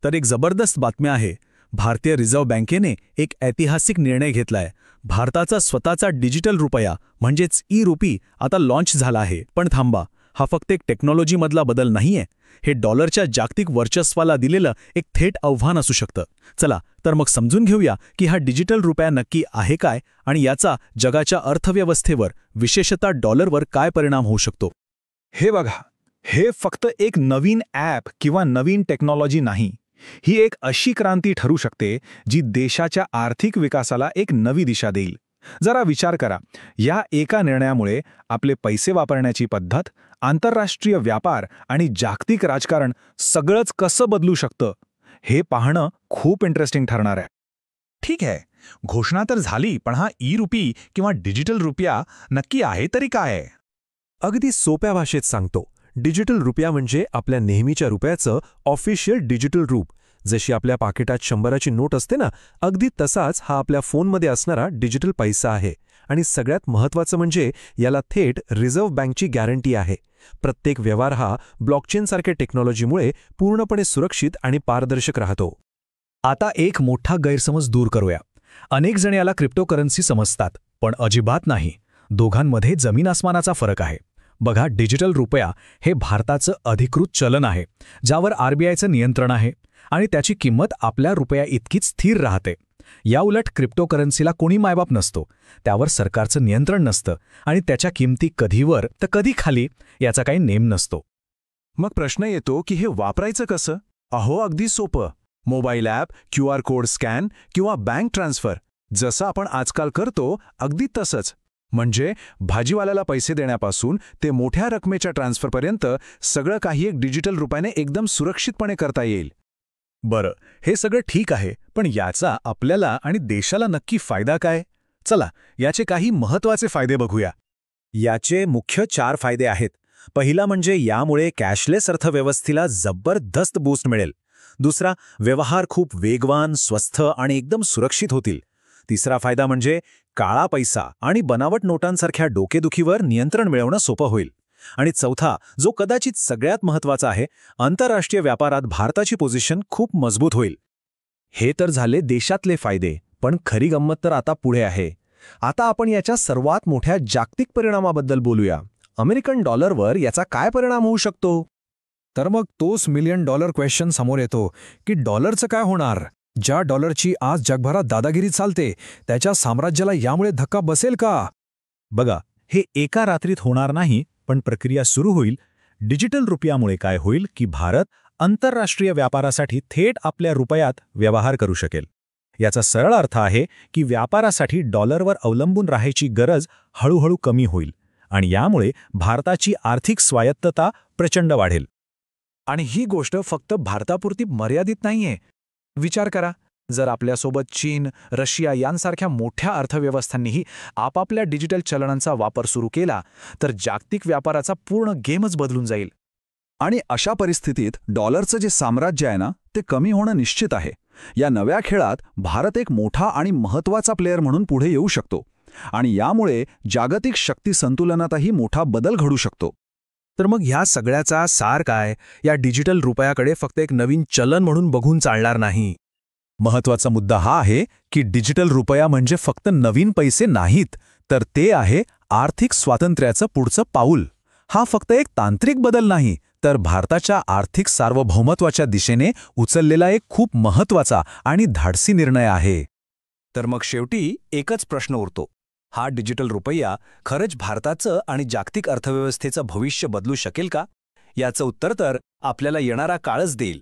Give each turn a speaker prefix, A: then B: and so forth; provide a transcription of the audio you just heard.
A: तर एक जबरदस्त बातमी आहे. भारतीय रिझर्व्ह बँकेने एक ऐतिहासिक निर्णय घेतलाय. भारताचा स्वतःचा डिजिटल रुपया म्हणजेच ई-रुपी आता लॉन्च झाला आहे. पण थांबा, हा फक्त एक टेक्नॉलॉजीमधला बदल नाहीये. हे डॉलरच्या जागतिक वर्चस्वाला दिलेलं एक थेट आव्हान असू शकतं. चला तर मग समजून घेऊया की हा डिजिटल रुपया नक्की आहे काय आणि याचा जगाच्या अर्थव्यवस्थेवर, विशेषतः डॉलरवर काय परिणाम होऊ शकतो.
B: हे बघा, हे फक्त एक नवीन ॲप किंवा नवीन टेक्नॉलॉजी नाही. ही एक अशी क्रांती ठरू शकते जी देशाच्या आर्थिक विकासाला एक नवी दिशा देईल. जरा विचार करा, या एका निर्णयामुळे आपले पैसे वापरण्याची पद्धत, आंतरराष्ट्रीय व्यापार आणि जागतिक राजकारण सगळंच कसं बदलू शकतं हे पाहणं खूप इंटरेस्टिंग ठरणार आहे.
C: ठीक आहे, घोषणा तर झाली, पण हा ई-रुपी किंवा डिजिटल रुपया नक्की आहे तरी काय आहे?
D: अगदी सोप्या भाषेत सांगतो. डिजिटल रुपया म्हणजे आपल्या नेहमीच्या रुपयाचं ऑफिशियल डिजिटल रूप. जशी आपल्या पाकिटात 100ची नोट असते ना, अगदी तसाच हा आपल्या फोनमध्ये असणारा डिजिटल पैसा आहे. आणि सगळ्यात महत्त्वाचं म्हणजे याला थेट रिझर्व्ह बँकची गॅरंटी आहे. प्रत्येक व्यवहार हा ब्लॉकचेनसारख्या टेक्नॉलॉजीमुळे पूर्णपणे सुरक्षित आणि पारदर्शक राहतो.
A: आता एक मोठा गैरसमज दूर करूया. अनेक जण याला क्रिप्टोकरन्सी समजतात, पण अजिबात नाही. दोघांमध्ये जमीन आसमानाचा फरक आहे. बघा, डिजिटल रुपया हे भारताचं अधिकृत चलन आहे, ज्यावर आरबीआयचं नियंत्रण आहे आणि त्याची किंमत आपल्या रुपया इतकीच स्थिर राहते. याउलट क्रिप्टोकरन्सीला कोणी मायबाप नसतो, त्यावर सरकारचं नियंत्रण नसतं आणि त्याच्या किमती कधी वर तर कधी खाली याचा काही नेम नसतो.
C: मग प्रश्न येतो की हे वापरायचं कसं? अगदी सोपं. Mobile app, QR code scan किंवा बँक ट्रान्सफर, जसं आपण आजकाल करतो अगदी तसंच. म्हणजे भाजीवाल्याला पैसे देण्यापासून ते मोठ्या रकमेच्या ट्रान्सफरपर्यंत सगळं काही एक डिजिटल रुपयाने एकदम सुरक्षितपणे करता येईल.
A: बरं, हे सगळं ठीक आहे, पण याचा आपल्याला आणि देशाला नक्की फायदा काय? चला, याचे काही महत्त्वाचे फायदे बघूया.
B: याचे मुख्य 4 फायदे आहेत. पहिला म्हणजे यामुळे कॅशलेस अर्थव्यवस्थेला जबरदस्त बूस्ट मिळेल. दुसरा, व्यवहार खूप वेगवान, स्वस्थ आणि एकदम सुरक्षित होतील. तिसरा फायदा म्हणजे काळा पैसा आणि बनावट नोटांसारख्या डोकेदुखीवर नियंत्रण मिळवणं सोपं होईल. आणि चौथा, जो कदाचित सगळ्यात महत्त्वाचा आहे, आंतरराष्ट्रीय व्यापारात भारताची पोझिशन खूप मजबूत होईल.
D: हे तर झाले देशातले फायदे, पण खरी गंमत तर आता पुढे आहे. आता आपण याच्या सर्वात मोठ्या जागतिक परिणामाबद्दल बोलूया. अमेरिकन डॉलरवर याचा काय परिणाम होऊ शकतो?
B: तर मग तोच $1,000,000 क्वेश्चन समोर येतो की डॉलरचं काय होणार? ज्या डॉलरची आज जगभरात दादागिरी चालते, त्याच्या साम्राज्याला यामुळे धक्का बसेल का?
A: बघा, हे एका रात्रीत होणार नाही, पण प्रक्रिया सुरू होईल. डिजिटल रुपयामुळे काय होईल की भारत आंतरराष्ट्रीय व्यापारासाठी थेट आपल्या रुपयात व्यवहार करू शकेल. याचा सरळ अर्थ आहे की व्यापारासाठी डॉलरवर अवलंबून राहायची गरज हळूहळू कमी होईल आणि यामुळे भारताची आर्थिक स्वायत्तता प्रचंड वाढेल.
C: आणि ही गोष्ट फक्त भारतापुरती मर्यादित नाहीये. विचार करा, जर आपल्यासोबत चीन, रशिया यांसारख्या मोठ्या अर्थव्यवस्थांनीही आपापल्या डिजिटल चलनांचा वापर सुरू केला, तर जागतिक व्यापाराचा पूर्ण गेमच बदलून जाईल.
B: आणि अशा परिस्थितीत डॉलरचं जे साम्राज्य आहे ना, ते कमी होणं निश्चित आहे. या नव्या खेळात भारत एक मोठा आणि महत्त्वाचा प्लेअर म्हणून पुढे येऊ शकतो आणि यामुळे जागतिक शक्ती संतुलनातही मोठा बदल घडू शकतो.
A: तर मग ह्या सगळ्याचा सार काय? या डिजिटल रुपयाकडे फक्त एक नवीन चलन म्हणून बघून चालणार नाही. महत्त्वाचा मुद्दा हा आहे की डिजिटल रुपया म्हणजे फक्त नवीन पैसे नाहीत, तर ते आहे आर्थिक स्वातंत्र्याचं पुढचं पाऊल. हा फक्त एक तांत्रिक बदल नाही, तर भारताच्या आर्थिक सार्वभौमत्वाच्या दिशेने उचललेला एक खूप महत्त्वाचा आणि धाडसी निर्णय आहे.
C: तर मग शेवटी एकच प्रश्न उरतो. हा डिजिटल रुपया खरंच भारताचं आणि जागतिक अर्थव्यवस्थेचं भविष्य बदलू शकेल का? याचं उत्तर तर आपल्याला येणारा काळच देईल.